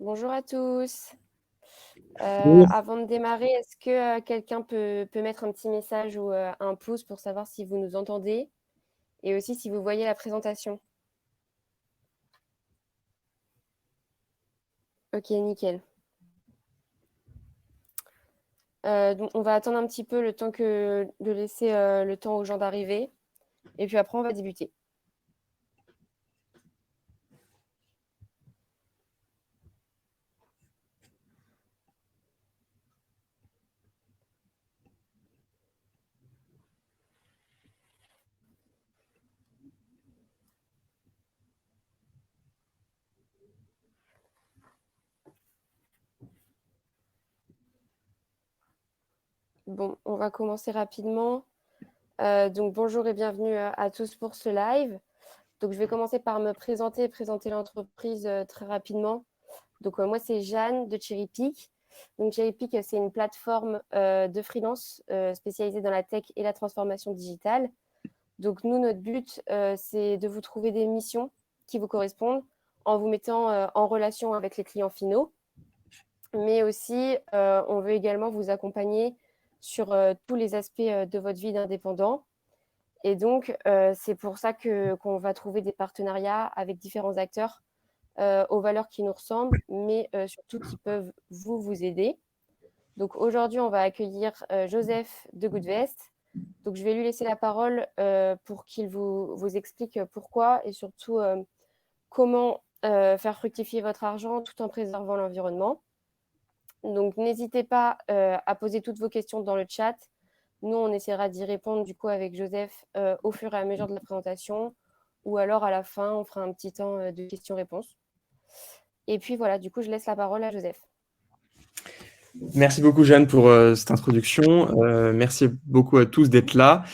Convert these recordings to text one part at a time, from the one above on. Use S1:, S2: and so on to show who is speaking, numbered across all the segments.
S1: Bonjour à tous.
S2: Bonjour.
S1: Avant de démarrer, est-ce que quelqu'un peut mettre un petit message ou un pouce pour savoir si vous nous entendez et aussi si vous voyez la présentation? Ok, nickel. Donc on va attendre un petit peu le temps de laisser le temps aux gens d'arriver et puis après on va débuter. Bon, on va commencer rapidement. Donc bonjour et bienvenue à tous pour ce live. Donc je vais commencer par me présenter et présenter l'entreprise très rapidement. Donc, moi, c'est Jeanne de Cherry Peak. Donc, Cherry Peak, c'est une plateforme de freelance spécialisée dans la tech et la transformation digitale. Donc, nous, notre but, c'est de vous trouver des missions qui vous correspondent en vous mettant en relation avec les clients finaux. Mais aussi, on veut également vous accompagner sur tous les aspects de votre vie d'indépendant. Et donc, c'est pour ça qu'on va trouver des partenariats avec différents acteurs aux valeurs qui nous ressemblent, mais surtout qui peuvent vous aider. Donc aujourd'hui, on va accueillir Joseph de Goodvest. Donc je vais lui laisser la parole pour qu'il vous explique pourquoi et surtout comment faire fructifier votre argent tout en préservant l'environnement. Donc n'hésitez pas à poser toutes vos questions dans le chat. Nous, on essaiera d'y répondre du coup avec Joseph au fur et à mesure de la présentation ou alors à la fin, on fera un petit temps de questions-réponses. Et puis voilà, du coup, je laisse la parole à Joseph.
S2: Merci beaucoup, Jeanne, pour cette introduction. Merci beaucoup à tous d'être là.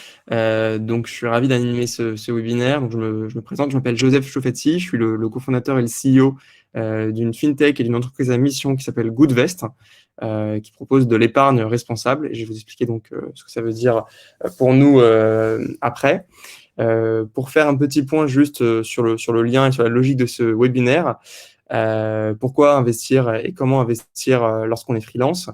S2: Donc, je suis ravi d'animer ce webinaire. Donc, je me présente, je m'appelle Joseph Chauffetti, je suis le cofondateur et le CEO d'une fintech et d'une entreprise à mission qui s'appelle Goodvest, qui propose de l'épargne responsable. Et je vais vous expliquer donc ce que ça veut dire pour nous après. Pour faire un petit point juste sur le lien et sur la logique de ce webinaire, pourquoi investir et comment investir lorsqu'on est freelance.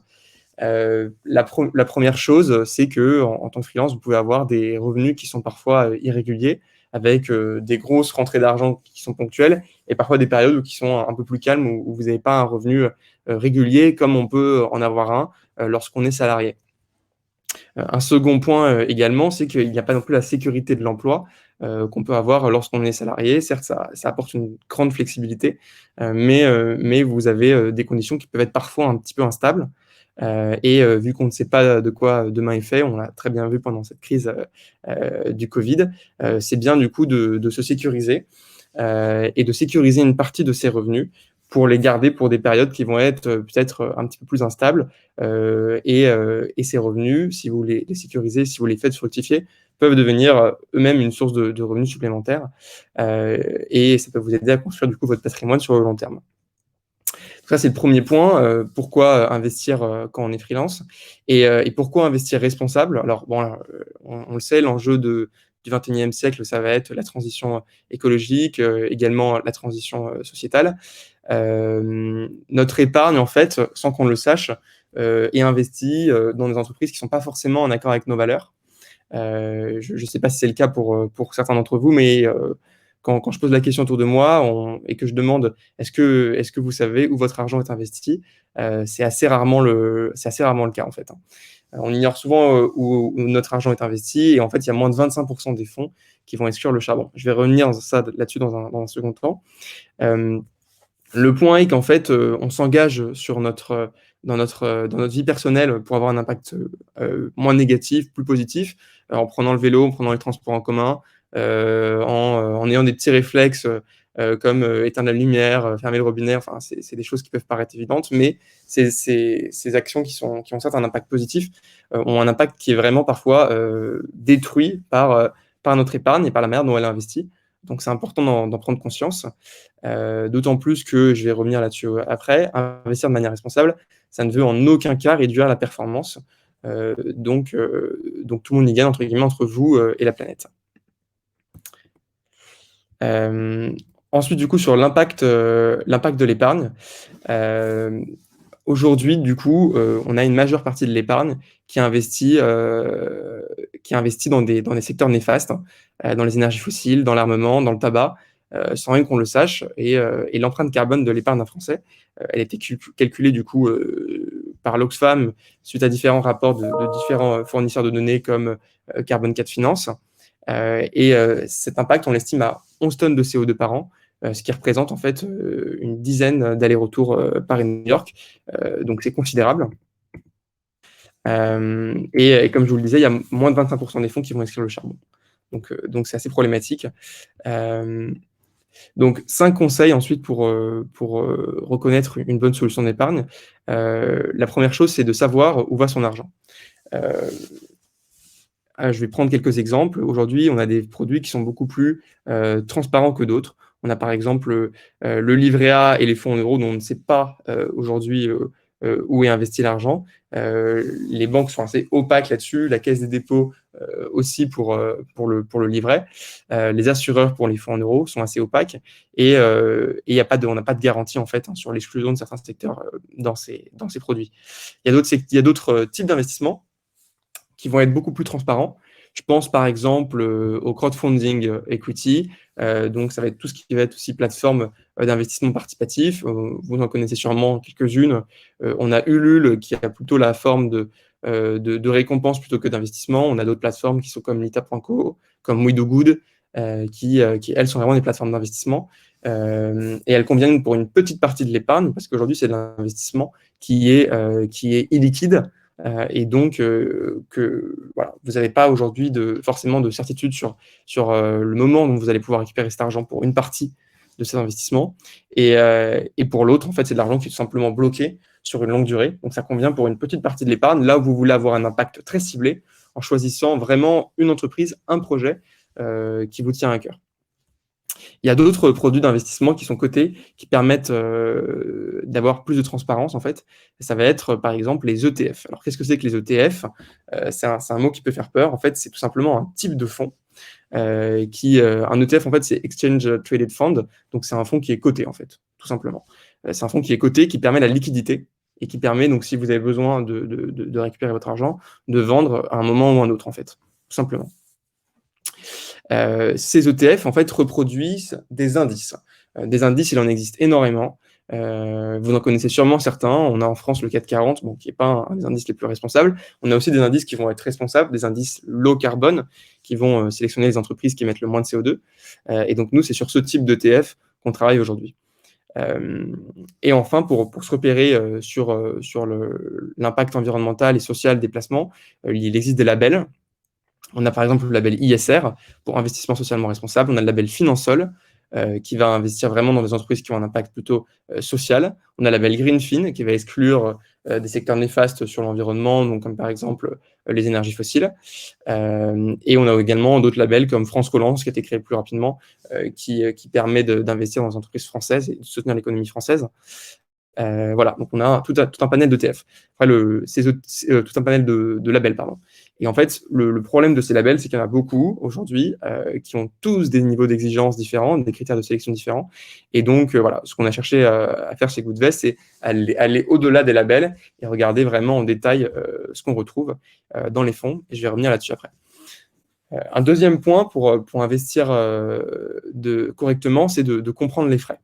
S2: La première chose, c'est que en tant que freelance, vous pouvez avoir des revenus qui sont parfois irréguliers, avec des grosses rentrées d'argent qui sont ponctuelles, et parfois des périodes qui sont un peu plus calmes, où vous n'avez pas un revenu régulier, comme on peut en avoir un lorsqu'on est salarié. Un second point également, c'est qu'il n'y a pas non plus la sécurité de l'emploi qu'on peut avoir lorsqu'on est salarié. Certes, ça apporte une grande flexibilité, mais vous avez des conditions qui peuvent être parfois un petit peu instables. Vu qu'on ne sait pas de quoi demain est fait, on l'a très bien vu pendant cette crise du Covid, c'est bien du coup de se sécuriser et de sécuriser une partie de ses revenus pour les garder pour des périodes qui vont être peut-être un petit peu plus instables. Et ces revenus, si vous les sécurisez, si vous les faites fructifier, peuvent devenir eux-mêmes une source de revenus supplémentaires. Et ça peut vous aider à construire du coup votre patrimoine sur le long terme. Donc ça, c'est le premier point. Pourquoi investir quand on est freelance et pourquoi investir responsable? Alors, bon, on le sait, l'enjeu du 21e siècle, ça va être la transition écologique, également la transition sociétale. Notre épargne, en fait, sans qu'on le sache, est investie dans des entreprises qui ne sont pas forcément en accord avec nos valeurs. Je ne sais pas si c'est le cas pour certains d'entre vous, mais quand je pose la question autour de moi et que je demande est-ce que vous savez où votre argent est investi, c'est assez rarement le cas, en fait. On ignore souvent où notre argent est investi, et en fait, il y a moins de 25% des fonds qui vont exclure le charbon. Je vais revenir là-dessus dans un second temps. Le point est qu'en fait, on s'engage dans notre vie personnelle pour avoir un impact moins négatif, plus positif, en prenant le vélo, en prenant les transports en commun, en ayant des petits réflexes comme éteindre la lumière, fermer le robinet. Enfin, c'est des choses qui peuvent paraître évidentes, mais ces actions qui ont certes un impact positif ont un impact qui est vraiment parfois détruit par notre épargne et par la manière dont elle est investie. Donc, c'est important d'en prendre conscience. D'autant plus que, je vais revenir là-dessus après, investir de manière responsable, ça ne veut en aucun cas réduire la performance. Donc tout le monde y gagne, entre guillemets, entre vous et la planète. Ensuite, du coup, sur l'impact de l'épargne. Aujourd'hui, du coup, on a une majeure partie de l'épargne qui investit dans des secteurs néfastes, dans les énergies fossiles, dans l'armement, dans le tabac, sans même qu'on le sache. Et l'empreinte carbone de l'épargne d'un Français, elle a été calculée du coup par l'Oxfam suite à différents rapports de différents fournisseurs de données comme Carbone 4 Finance. Cet impact, on l'estime à 11 tonnes de CO2 par an, ce qui représente en fait une dizaine d'allers-retours Paris-New York. Donc c'est considérable. Et comme je vous le disais, il y a moins de 25% des fonds qui vont exclure le charbon. Donc c'est assez problématique. Donc 5 conseils ensuite pour reconnaître une bonne solution d'épargne. La première chose, c'est de savoir où va son argent. Je vais prendre quelques exemples. Aujourd'hui, on a des produits qui sont beaucoup plus transparents que d'autres. On a par exemple le livret A et les fonds en euros dont on ne sait pas aujourd'hui où est investi l'argent. Les banques sont assez opaques là-dessus, la Caisse des dépôts aussi pour le livret. Les assureurs pour les fonds en euros sont assez opaques et on n'a pas de garantie en fait sur l'exclusion de certains secteurs dans ces produits. Il y a d'autres types d'investissements qui vont être beaucoup plus transparents. Je pense par exemple au crowdfunding equity. Donc, ça va être tout ce qui va être aussi plateforme d'investissement participatif. Vous en connaissez sûrement quelques-unes. On a Ulule qui a plutôt la forme de récompense plutôt que d'investissement. On a d'autres plateformes qui sont comme Lita.co, comme We Do Good, qui, elles, sont vraiment des plateformes d'investissement. Et elles conviennent pour une petite partie de l'épargne, parce qu'aujourd'hui, c'est de l'investissement qui est illiquide. Et donc, voilà, vous n'avez pas aujourd'hui forcément de certitude sur le moment où vous allez pouvoir récupérer cet argent pour une partie de cet investissement. Et pour l'autre, en fait, c'est de l'argent qui est tout simplement bloqué sur une longue durée. Donc, ça convient pour une petite partie de l'épargne, là où vous voulez avoir un impact très ciblé, en choisissant vraiment une entreprise, un projet qui vous tient à cœur. Il y a d'autres produits d'investissement qui sont cotés, qui permettent d'avoir plus de transparence, en fait. Ça va être, par exemple, les ETF. Alors, qu'est-ce que c'est que les ETF? C'est un mot qui peut faire peur. En fait, c'est tout simplement un type de fonds. Un ETF, en fait, c'est Exchange Traded Fund. Donc, c'est un fonds qui est coté, en fait, tout simplement. C'est un fonds qui est coté, qui permet la liquidité et qui permet, donc, si vous avez besoin de récupérer votre argent, de vendre à un moment ou à un autre, en fait, tout simplement. Ces ETF, en fait, reproduisent des indices. Des indices, il en existe énormément. Vous en connaissez sûrement certains. On a en France le CAC 40, bon, qui n'est pas un des indices les plus responsables. On a aussi des indices qui vont être responsables, des indices low carbone, qui vont sélectionner les entreprises qui émettent le moins de CO2. Et donc, nous, c'est sur ce type d'ETF qu'on travaille aujourd'hui. Et enfin, pour se repérer sur l'impact environnemental et social des placements, il existe des labels. On a par exemple le label ISR pour investissement socialement responsable. On a le label Finansol qui va investir vraiment dans des entreprises qui ont un impact plutôt social. On a le label Greenfin qui va exclure des secteurs néfastes sur l'environnement, donc comme par exemple les énergies fossiles. Et on a également d'autres labels comme France Relance qui a été créé plus rapidement, qui permet d'investir dans les entreprises françaises et de soutenir l'économie française. Voilà, donc on a tout un panel d'ETF. Après, tout un panel de labels, pardon. Et en fait, le problème de ces labels, c'est qu'il y en a beaucoup aujourd'hui qui ont tous des niveaux d'exigence différents, des critères de sélection différents. Et donc, voilà, ce qu'on a cherché à faire chez Goodvest, c'est aller au-delà des labels et regarder vraiment en détail ce qu'on retrouve dans les fonds. Et je vais revenir là-dessus après. Un deuxième point pour investir correctement, c'est de comprendre les frais.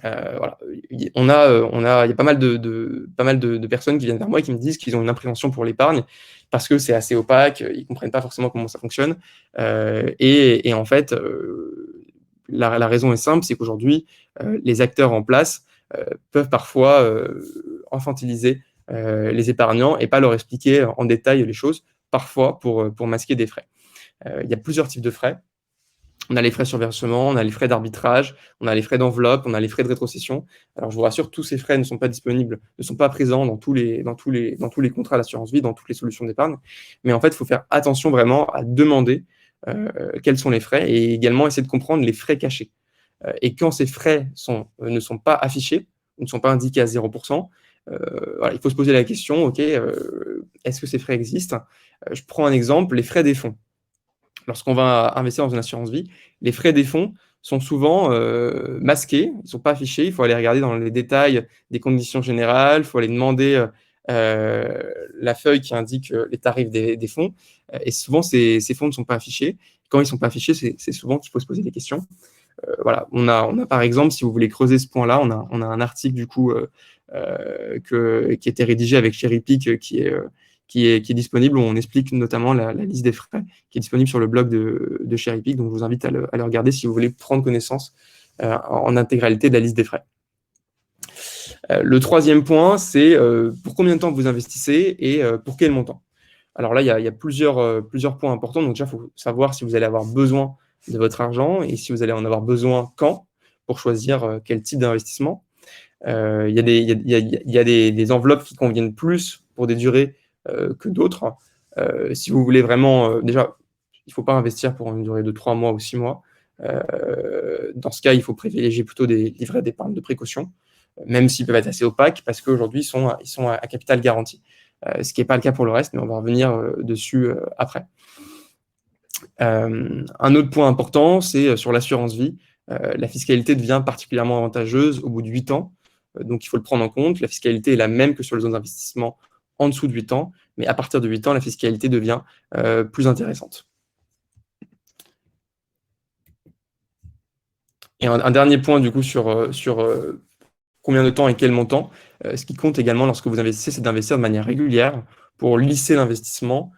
S2: Voilà. Il y a pas mal de personnes qui viennent vers moi et qui me disent qu'ils ont une appréhension pour l'épargne parce que c'est assez opaque, ils ne comprennent pas forcément comment ça fonctionne. Et en fait, la raison est simple, c'est qu'aujourd'hui, les acteurs en place peuvent parfois infantiliser les épargnants et pas leur expliquer en détail les choses, parfois pour masquer des frais. Il y a plusieurs types de frais. On a les frais sur versement, on a les frais d'arbitrage, on a les frais d'enveloppe, on a les frais de rétrocession. Alors, je vous rassure, tous ces frais ne sont pas disponibles, ne sont pas présents dans tous les contrats d'assurance vie, dans toutes les solutions d'épargne. Mais en fait, il faut faire attention vraiment à demander quels sont les frais et également essayer de comprendre les frais cachés. Et quand ces frais ne sont pas affichés, ne sont pas indiqués à 0%, voilà, il faut se poser la question, OK, est-ce que ces frais existent? Je prends un exemple, les frais des fonds. Lorsqu'on va investir dans une assurance vie, les frais des fonds sont souvent masqués, ils ne sont pas affichés. Il faut aller regarder dans les détails des conditions générales, il faut aller demander la feuille qui indique les tarifs des fonds. Et souvent, ces fonds ne sont pas affichés. Quand ils ne sont pas affichés, c'est souvent qu'il faut se poser des questions. Voilà, on a par exemple, si vous voulez creuser ce point-là, on a un article du coup qui a été rédigé avec Cherrypick qui est disponible, où on explique notamment la liste des frais, qui est disponible sur le blog de Cherrypick. Donc, je vous invite à le regarder si vous voulez prendre connaissance en intégralité de la liste des frais. Le troisième point, c'est pour combien de temps vous investissez et pour quel montant. Alors là, il y a plusieurs points importants. Donc déjà, il faut savoir si vous allez avoir besoin de votre argent et si vous allez en avoir besoin quand, pour choisir quel type d'investissement. Il y a des enveloppes qui conviennent plus pour des durées que d'autres. Si vous voulez vraiment, déjà, il ne faut pas investir pour une durée de 3 mois ou 6 mois. Dans ce cas, il faut privilégier plutôt des livrets d'épargne de précaution, même s'ils peuvent être assez opaques, parce qu'aujourd'hui, ils sont à capital garanti. Ce qui n'est pas le cas pour le reste, mais on va revenir dessus après. Un autre point important, c'est sur l'assurance vie. La fiscalité devient particulièrement avantageuse au bout de 8 ans. Donc, il faut le prendre en compte. La fiscalité est la même que sur les autres investissements en dessous de 8 ans, mais à partir de 8 ans, la fiscalité devient plus intéressante. Et un dernier point, du coup, sur combien de temps et quel montant. Ce qui compte également lorsque vous investissez, c'est d'investir de manière régulière pour lisser l'investissement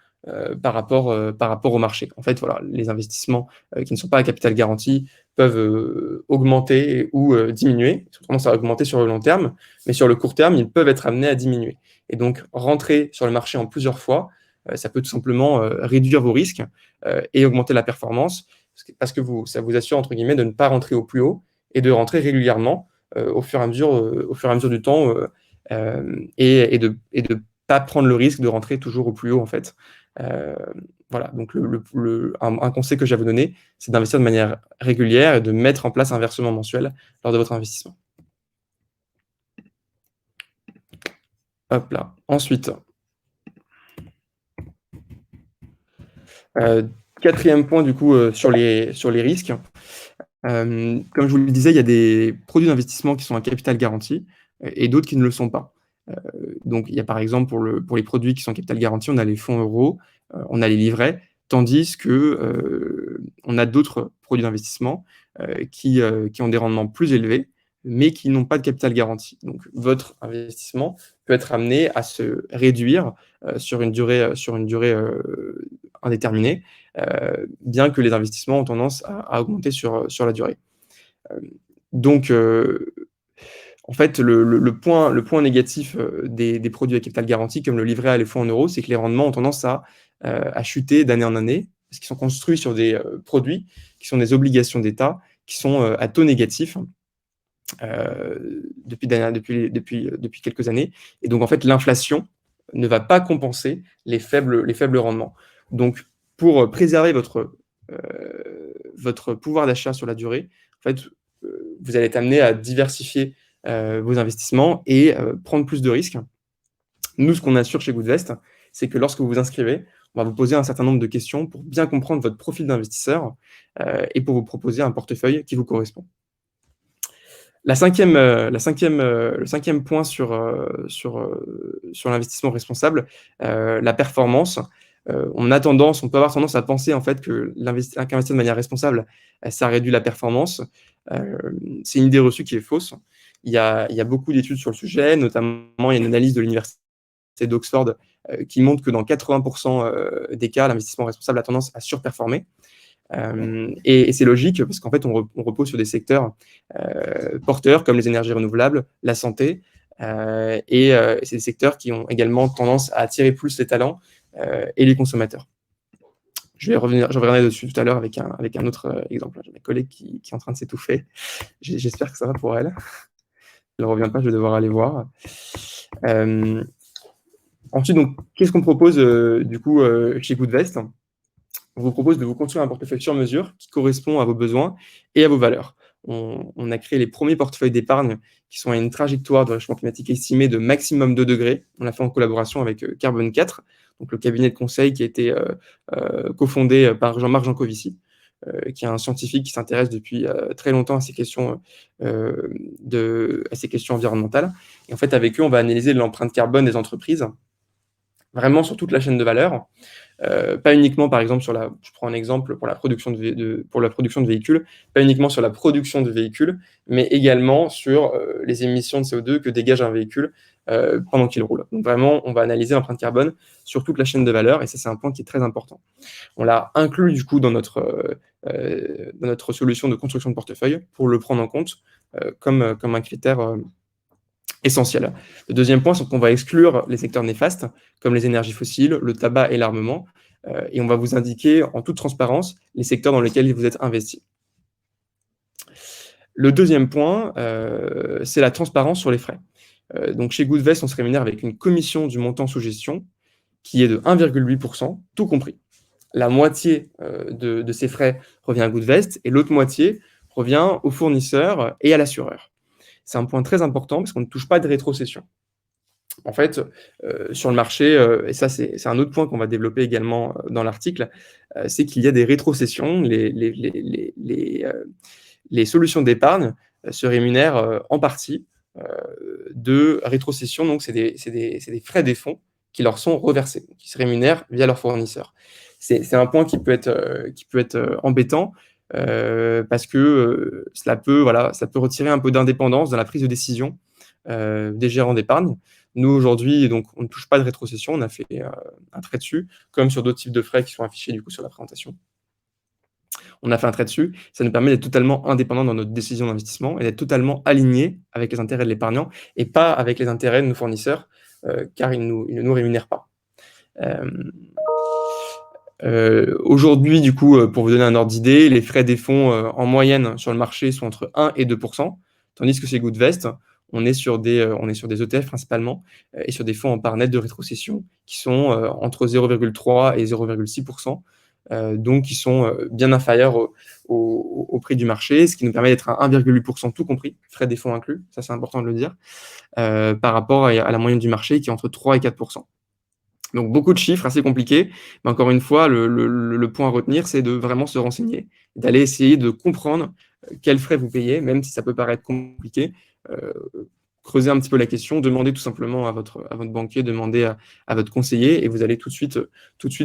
S2: par rapport au marché. En fait, voilà, les investissements qui ne sont pas à capital garanti peuvent augmenter ou diminuer. Ils ont tendance à augmenter sur le long terme, mais sur le court terme, ils peuvent être amenés à diminuer. Et donc, rentrer sur le marché en plusieurs fois, ça peut tout simplement réduire vos risques et augmenter la performance, parce que ça vous assure, entre guillemets, de ne pas rentrer au plus haut et de rentrer régulièrement au fur et à mesure du temps et de pas prendre le risque de rentrer toujours au plus haut, en fait. Voilà, donc un conseil que j'ai à vous donner, c'est d'investir de manière régulière et de mettre en place un versement mensuel lors de votre investissement. Hop là. Ensuite, quatrième point, du coup, sur les risques. Comme je vous le disais, il y a des produits d'investissement qui sont à capital garanti et d'autres qui ne le sont pas. Donc, il y a par exemple pour les produits qui sont capital garanti, on a les fonds euros, on a les livrets, tandis que on a d'autres produits d'investissement qui ont des rendements plus élevés, mais qui n'ont pas de capital garanti. Donc, votre investissement peut être amené à se réduire sur une durée indéterminée, bien que les investissements ont tendance à augmenter sur la durée. Donc, en fait, le point négatif des produits à capital garanti, comme le livret A et les fonds en euros, c'est que les rendements ont tendance à chuter d'année en année, parce qu'ils sont construits sur des produits qui sont des obligations d'État, qui sont à taux négatif depuis quelques années. Et donc, en fait, l'inflation ne va pas compenser les faibles rendements. Donc, pour préserver votre pouvoir d'achat sur la durée, en fait, vous allez être amené à diversifier vos investissements et prendre plus de risques. Nous, ce qu'on assure chez Goodvest, c'est que lorsque vous vous inscrivez, on va vous poser un certain nombre de questions pour bien comprendre votre profil d'investisseur et pour vous proposer un portefeuille qui vous correspond. Le cinquième point sur l'investissement responsable, la performance. On peut avoir tendance à penser en fait qu'investir de manière responsable, ça réduit la performance. C'est une idée reçue qui est fausse. Il y a beaucoup d'études sur le sujet, notamment il y a une analyse de l'université d'Oxford qui montre que dans 80% des cas, l'investissement responsable a tendance à surperformer. Et c'est logique parce qu'en fait, on repose sur des secteurs porteurs comme les énergies renouvelables, la santé, et c'est des secteurs qui ont également tendance à attirer plus les talents et les consommateurs. Je reviendrai dessus tout à l'heure avec un autre exemple. J'ai ma collègue qui est en train de s'étouffer. J'espère que ça va pour elle. Elle ne revient pas, je vais devoir aller voir. Ensuite, donc, qu'est-ce qu'on propose du coup chez Goodvest ? On vous propose de vous construire un portefeuille sur mesure qui correspond à vos besoins et à vos valeurs. On a créé les premiers portefeuilles d'épargne qui sont à une trajectoire de réchauffement climatique estimée de maximum 2 degrés. On l'a fait en collaboration avec Carbone 4, donc le cabinet de conseil qui a été cofondé par Jean-Marc Jancovici. qui est un scientifique qui s'intéresse depuis très longtemps à ces questions, environnementales. Et en fait, avec eux, on va analyser l'empreinte carbone des entreprises, vraiment sur toute la chaîne de valeur. Pas uniquement, par exemple, je prends un exemple pour la production de véhicules, pas uniquement sur la production de véhicules, mais également sur les émissions de CO2 que dégage un véhicule pendant qu'il roule. Donc vraiment, on va analyser l'empreinte carbone sur toute la chaîne de valeur, et ça, c'est un point qui est très important. On l'a inclus, du coup, dans notre solution de construction de portefeuille pour le prendre en compte comme un critère essentiel. Le deuxième point, c'est qu'on va exclure les secteurs néfastes, comme les énergies fossiles, le tabac et l'armement, et on va vous indiquer en toute transparence les secteurs dans lesquels vous êtes investi. Le deuxième point, c'est la transparence sur les frais. Donc chez Goodvest, on se rémunère avec une commission du montant sous gestion qui est de 1,8%, tout compris. La moitié de ces frais revient à Goodvest et l'autre moitié revient au fournisseur et à l'assureur. C'est un point très important parce qu'on ne touche pas de rétrocession. En fait, sur le marché, et ça c'est un autre point qu'on va développer également dans l'article, c'est qu'il y a des rétrocessions. Les solutions d'épargne se rémunèrent en partie de rétrocession. Donc, c'est des frais des fonds qui leur sont reversés, qui se rémunèrent via leurs fournisseurs. C'est un point qui peut être embêtant parce que ça peut retirer un peu d'indépendance dans la prise de décision des gérants d'épargne. Nous, aujourd'hui, donc, on ne touche pas de rétrocession, on a fait un trait dessus, comme sur d'autres types de frais qui sont affichés du coup sur la présentation. On a fait un trait dessus, ça nous permet d'être totalement indépendant dans notre décision d'investissement et d'être totalement aligné avec les intérêts de l'épargnant et pas avec les intérêts de nos fournisseurs, car ils ne nous rémunèrent pas. Aujourd'hui, du coup, pour vous donner un ordre d'idée, les frais des fonds en moyenne sur le marché sont entre 1 et 2%, tandis que chez Goodvest, on est sur des ETF principalement et sur des fonds en part nette de rétrocession qui sont entre 0,3 et 0,6%. Donc qui sont bien inférieurs au prix du marché, ce qui nous permet d'être à 1,8% tout compris, frais des fonds inclus, ça c'est important de le dire, par rapport à la moyenne du marché qui est entre 3 et 4%. Donc beaucoup de chiffres assez compliqués, mais encore une fois, le point à retenir, c'est de vraiment se renseigner, d'aller essayer de comprendre quels frais vous payez, même si ça peut paraître compliqué. Creuser un petit peu la question, demandez tout simplement à votre banquier, demandez à votre conseiller, et vous allez tout de suite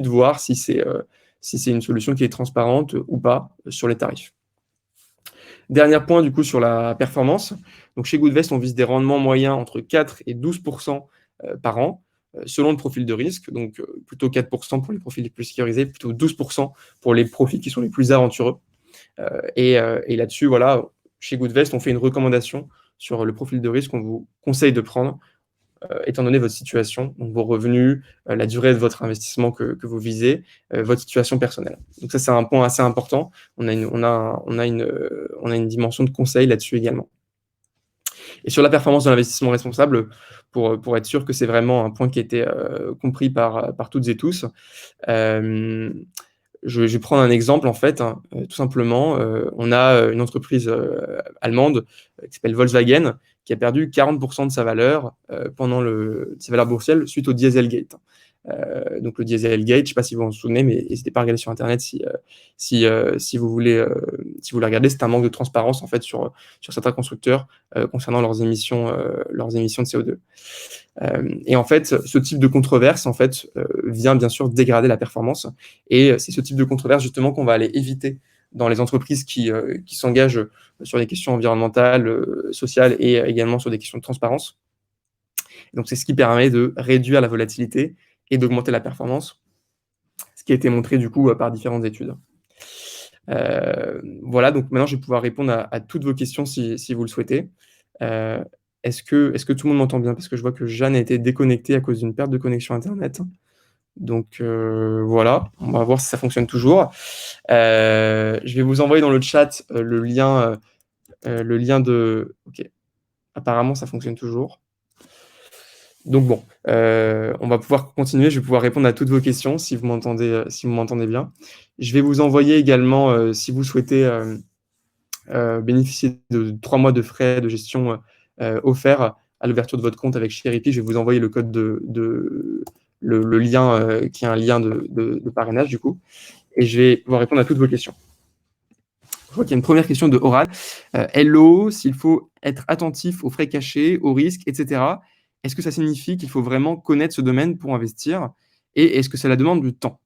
S2: voir si c'est une solution qui est transparente ou pas sur les tarifs. Dernier point, du coup, sur la performance. Donc, chez Goodvest, on vise des rendements moyens entre 4 et 12% par an, selon le profil de risque. Donc, plutôt 4% pour les profils les plus sécurisés, plutôt 12% pour les profils qui sont les plus aventureux. Et là-dessus, voilà, chez Goodvest, on fait une recommandation sur le profil de risque qu'on vous conseille de prendre étant donné votre situation, donc vos revenus, la durée de votre investissement que vous visez, votre situation personnelle. Donc ça, c'est un point assez important. On a une dimension de conseil là-dessus également. Et sur la performance de l'investissement responsable, pour être sûr que c'est vraiment un point qui a été compris par toutes et tous, je vais prendre un exemple en fait, tout simplement. On a une entreprise allemande qui s'appelle Volkswagen qui a perdu 40% de sa valeur pendant sa valeur boursière suite au Dieselgate. Donc le Dieselgate, je ne sais pas si vous vous en souvenez, mais n'hésitez pas à regarder sur Internet si vous voulez regarder. C'est un manque de transparence en fait sur certains constructeurs concernant leurs émissions de CO2. Et en fait, ce type de controverse en fait vient bien sûr dégrader la performance. Et c'est ce type de controverse justement qu'on va aller éviter dans les entreprises qui s'engagent sur des questions environnementales, sociales et également sur des questions de transparence. Donc c'est ce qui permet de réduire la volatilité et d'augmenter la performance, ce qui a été montré du coup par différentes études. Voilà, donc maintenant je vais pouvoir répondre à toutes vos questions si vous le souhaitez. Est-ce que tout le monde m'entend bien? Parce que je vois que Jeanne a été déconnectée à cause d'une perte de connexion Internet. Donc voilà, on va voir si ça fonctionne toujours. Je vais vous envoyer dans le chat le lien de... Ok, apparemment ça fonctionne toujours. Donc bon, on va pouvoir continuer. Je vais pouvoir répondre à toutes vos questions si vous m'entendez bien. Je vais vous envoyer également, si vous souhaitez bénéficier de 3 mois de frais de gestion offerts à l'ouverture de votre compte avec Cheripi, je vais vous envoyer le code le lien qui est un lien de parrainage du coup, et je vais pouvoir répondre à toutes vos questions. crois qu'il y a une première question de Oral. Hello, s'il faut être attentif aux frais cachés, aux risques, etc., est-ce que ça signifie qu'il faut vraiment connaître ce domaine pour investir? Et est-ce que ça la demande du temps?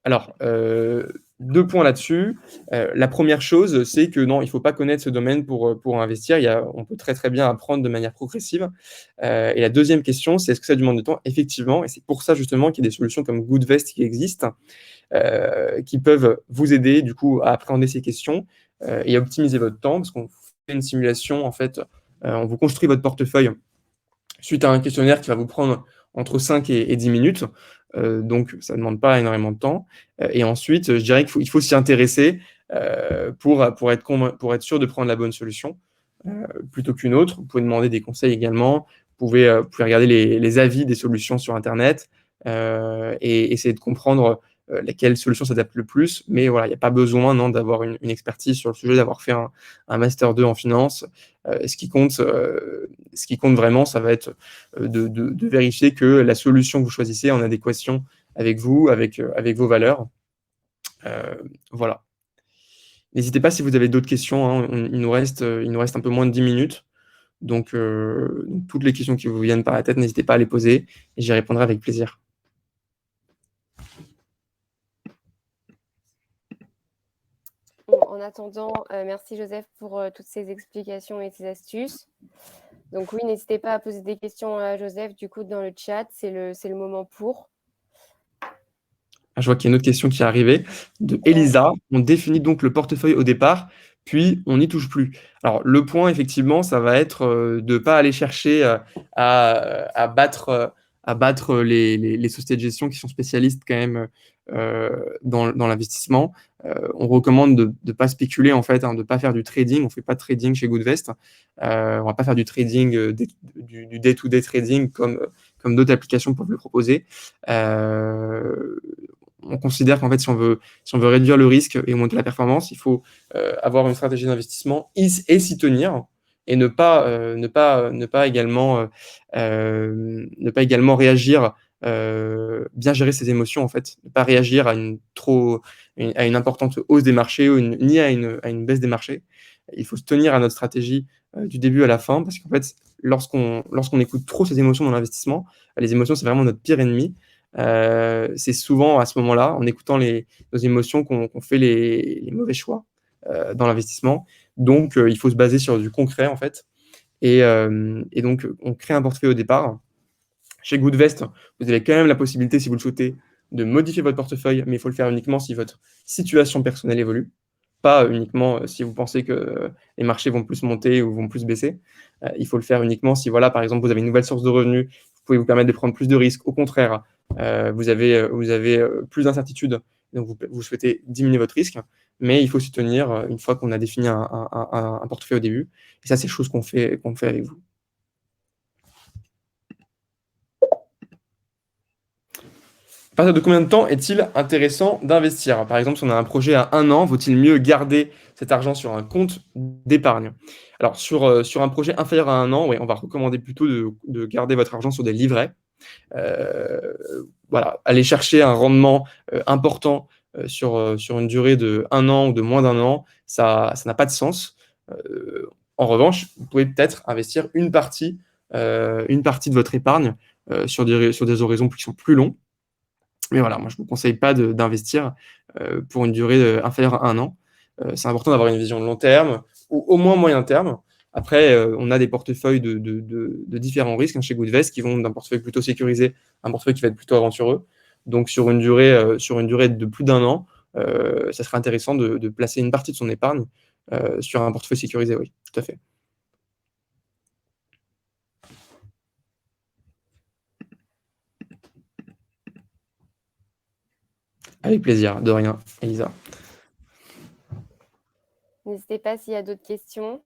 S2: Alors, 2 points là-dessus. La première chose, c'est que non, il ne faut pas connaître ce domaine pour investir. On peut très, très bien apprendre de manière progressive. Et la deuxième question, c'est est-ce que ça demande du temps? Effectivement, et c'est pour ça justement qu'il y a des solutions comme Goodvest qui existent, qui peuvent vous aider du coup à appréhender ces questions et à optimiser votre temps, parce qu'on fait une simulation, en fait, on vous construit votre portefeuille suite à un questionnaire qui va vous prendre entre 5 et 10 minutes. Donc, ça ne demande pas énormément de temps. Et ensuite, je dirais qu'il faut s'y intéresser pour être sûr de prendre la bonne solution plutôt qu'une autre. Vous pouvez demander des conseils également. Vous pouvez regarder les avis des solutions sur Internet et essayer de comprendre laquelle solution s'adapte le plus. Mais voilà, il n'y a pas besoin non, d'avoir une expertise sur le sujet, d'avoir fait un Master 2 en finance. Ce qui compte vraiment, ça va être de vérifier que la solution que vous choisissez est en adéquation avec vous, avec vos valeurs. Voilà. N'hésitez pas si vous avez d'autres questions. Hein, il nous reste un peu moins de 10 minutes. Donc, toutes les questions qui vous viennent par la tête, n'hésitez pas à les poser et j'y répondrai avec plaisir.
S1: Bon, en attendant, merci Joseph pour toutes ces explications et ces astuces. Donc oui, n'hésitez pas à poser des questions à Joseph du coup dans le chat, c'est le moment pour.
S2: Ah, je vois qu'il y a une autre question qui est arrivée de Elisa. On définit donc le portefeuille au départ, puis on n'y touche plus. Alors, le point, effectivement, ça va être de ne pas aller chercher à battre les sociétés de gestion qui sont spécialistes quand même dans l'investissement. On recommande de ne pas spéculer, en fait, hein, de ne pas faire du trading. On ne fait pas de trading chez Goodvest. On ne va pas faire du trading, du day-to-day trading comme d'autres applications peuvent le proposer. On considère qu'en fait, si on veut réduire le risque et augmenter la performance, il faut avoir une stratégie d'investissement et s'y tenir et ne pas également réagir, bien gérer ses émotions en fait, ne pas réagir à une importante hausse des marchés ni à une baisse des marchés. Il faut se tenir à notre stratégie du début à la fin parce qu'en fait, lorsqu'on écoute trop ses émotions dans l'investissement, les émotions, c'est vraiment notre pire ennemi. C'est souvent à ce moment-là, en écoutant nos émotions, qu'on fait les mauvais choix dans l'investissement. Donc, il faut se baser sur du concret, en fait. Et donc, on crée un portefeuille au départ. Chez Goodvest, vous avez quand même la possibilité, si vous le souhaitez, de modifier votre portefeuille, mais il faut le faire uniquement si votre situation personnelle évolue, pas uniquement si vous pensez que les marchés vont plus monter ou vont plus baisser. Il faut le faire uniquement si, voilà, par exemple, vous avez une nouvelle source de revenus, vous pouvez vous permettre de prendre plus de risques. Au contraire, vous avez plus d'incertitudes, donc vous souhaitez diminuer votre risque, mais il faut s'y tenir une fois qu'on a défini un portefeuille au début. Et ça, c'est chose qu'on fait avec vous. À partir de combien de temps est-il intéressant d'investir? Par exemple, si on a un projet à 1 an, vaut-il mieux garder cet argent sur un compte d'épargne? Alors, sur un projet inférieur à 1 an, ouais, on va recommander plutôt de garder votre argent sur des livrets. Voilà, aller chercher un rendement important sur une durée de 1 an ou de moins d'1 an, ça n'a pas de sens. En revanche, vous pouvez peut-être investir une partie de votre épargne sur des horizons qui sont plus longs. Mais voilà, moi, je ne vous conseille pas d'investir pour une durée inférieure à 1 an. C'est important d'avoir une vision de long terme ou au moins moyen terme. Après, on a des portefeuilles de différents risques chez Goodvest qui vont d'un portefeuille plutôt sécurisé à un portefeuille qui va être plutôt aventureux. Donc, sur une durée de plus d'1 an, ça serait intéressant de placer une partie de son épargne sur un portefeuille sécurisé, oui, tout à fait. Avec plaisir, de rien, Elisa.
S1: N'hésitez pas s'il y a d'autres questions.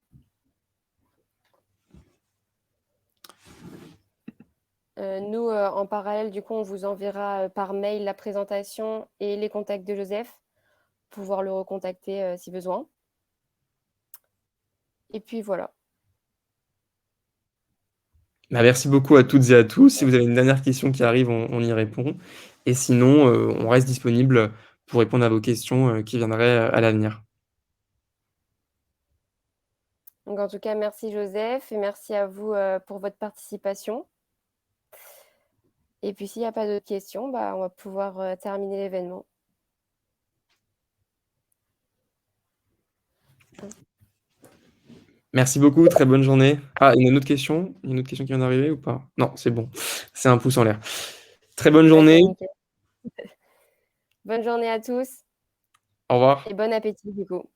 S1: Nous, en parallèle, du coup, on vous enverra par mail la présentation et les contacts de Joseph pour pouvoir le recontacter si besoin. Et puis voilà.
S2: Merci beaucoup à toutes et à tous. Si vous avez une dernière question qui arrive, on y répond. Et sinon, on reste disponible pour répondre à vos questions qui viendraient à l'avenir.
S1: Donc, en tout cas, merci Joseph et merci à vous pour votre participation. Et puis, s'il n'y a pas d'autres questions, on va pouvoir terminer l'événement.
S2: Merci beaucoup, très bonne journée. Ah, il y a une autre question? Une autre question qui vient d'arriver ou pas? Non, c'est bon. C'est un pouce en l'air. Très bonne journée.
S1: Nickel. Bonne journée à tous.
S2: Au revoir.
S1: Et bon appétit du coup.